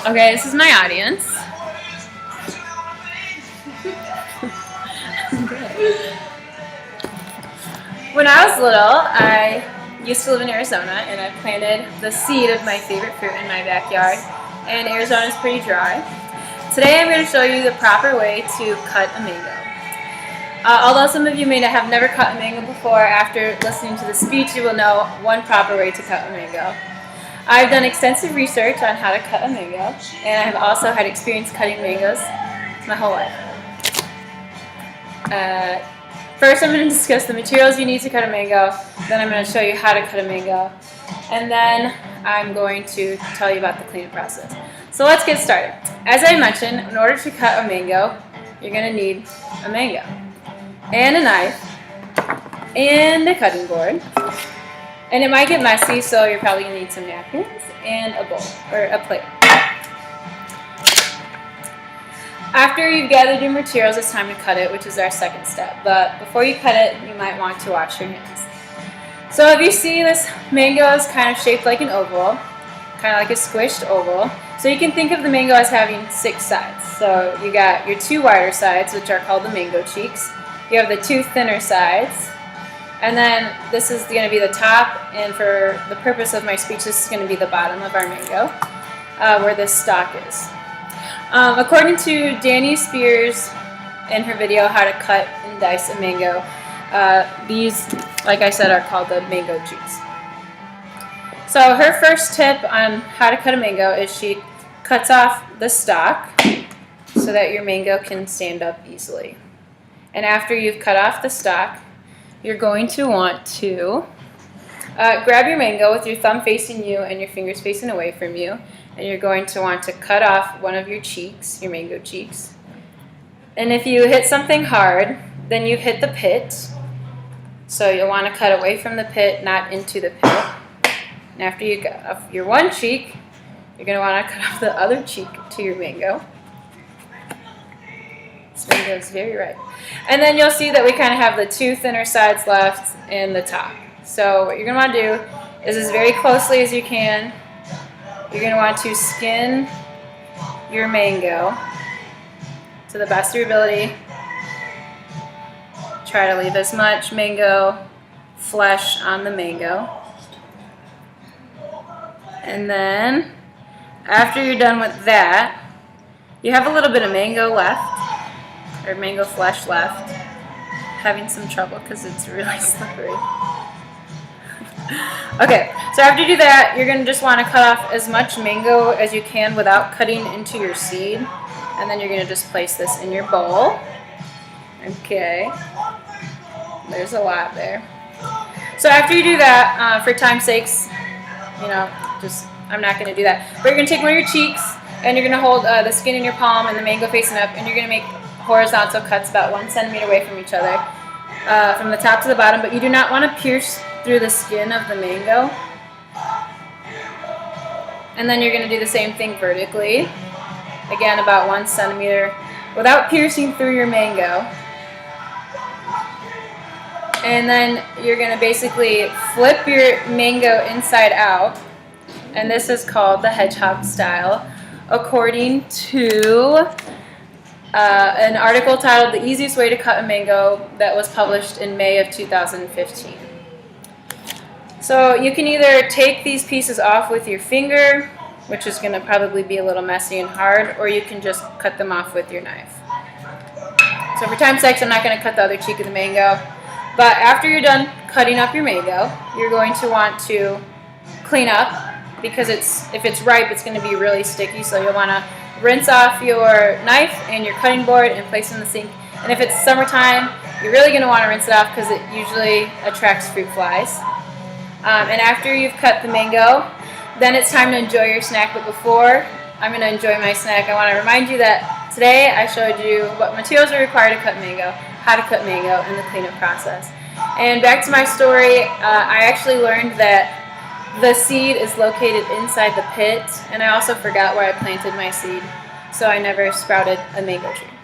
Okay, this is my audience. When I was little, I used to live in Arizona, and I planted the seed of my favorite fruit in my backyard, and Arizona is pretty dry. Today I'm going to show you the proper way to cut a mango. Although some of you may have never cut a mango before, after listening to the speech you will know one proper way to cut a mango. I've done extensive research on how to cut a mango, and I have also had experience cutting mangoes my whole life. First I'm going to discuss the materials you need to cut a mango, then I'm going to show you how to cut a mango, and then I'm going to tell you about the cleanup process. So let's get started. As I mentioned, in order to cut a mango, you're going to need a mango, and a knife, and a cutting board. And it might get messy, so you're probably going to need some napkins and a bowl, or a plate. After you've gathered your materials, it's time to cut it, which is our second step. But before you cut it, you might want to wash your hands. So if you see, this mango is kind of shaped like an oval, kind of like a squished oval. So you can think of the mango as having 6 sides. So you got your 2 wider sides, which are called the mango cheeks. You have the 2 thinner sides. And then this is going to be the top, and for the purpose of my speech, this is going to be the bottom of our mango, where this stalk is. According to Danny Spears in her video, How to Cut and Dice a Mango, these, like I said, are called the mango cheeks. So her first tip on how to cut a mango is she cuts off the stalk so that your mango can stand up easily. And after you've cut off the stalk, you're going to want to grab your mango with your thumb facing you and your fingers facing away from you, and you're going to want to cut off one of your cheeks, your mango cheeks. And if you hit something hard, then you've hit the pit. So you'll want to cut away from the pit, not into the pit. And after you cut off your one cheek, you're going to want to cut off the other cheek to your mango. This mango is very red. And then you'll see that we kind of have the 2 thinner sides left and the top. So what you're going to want to do is, as very closely as you can, you're going to want to skin your mango to the best of your ability. Try to leave as much mango flesh on the mango. And then after you're done with that, you have a little bit of mango left, or mango flesh left. Having some trouble because it's really slippery. Okay, so after you do that, you're going to just want to cut off as much mango as you can without cutting into your seed. And then you're going to just place this in your bowl. Okay, there's a lot there. So after you do that, for time's sakes, I'm not going to do that. But you're going to take one of your cheeks, and you're going to hold the skin in your palm and the mango facing up, and you're going to make horizontal cuts about 1 centimeter away from each other, from the top to the bottom, but you do not want to pierce through the skin of the mango. And then you're going to do the same thing vertically, again about 1 centimeter, without piercing through your mango. And then you're going to basically flip your mango inside out, and this is called the hedgehog style, according to an article titled "The Easiest Way to Cut a Mango" that was published in May of 2015. So you can either take these pieces off with your finger, which is going to probably be a little messy and hard, or you can just cut them off with your knife. So for time's sake, I'm not going to cut the other cheek of the mango. But after you're done cutting up your mango, you're going to want to clean up, because if it's ripe, it's going to be really sticky. So you'll want to rinse off your knife and your cutting board and place it in the sink. And if it's summertime, you're really going to want to rinse it off because it usually attracts fruit flies. And after you've cut the mango, then it's time to enjoy your snack. But before I'm going to enjoy my snack, I want to remind you that today I showed you what materials are required to cut mango, how to cut mango, and the cleanup process. And back to my story, I actually learned that the seed is located inside the pit, and I also forgot where I planted my seed, so I never sprouted a mango tree.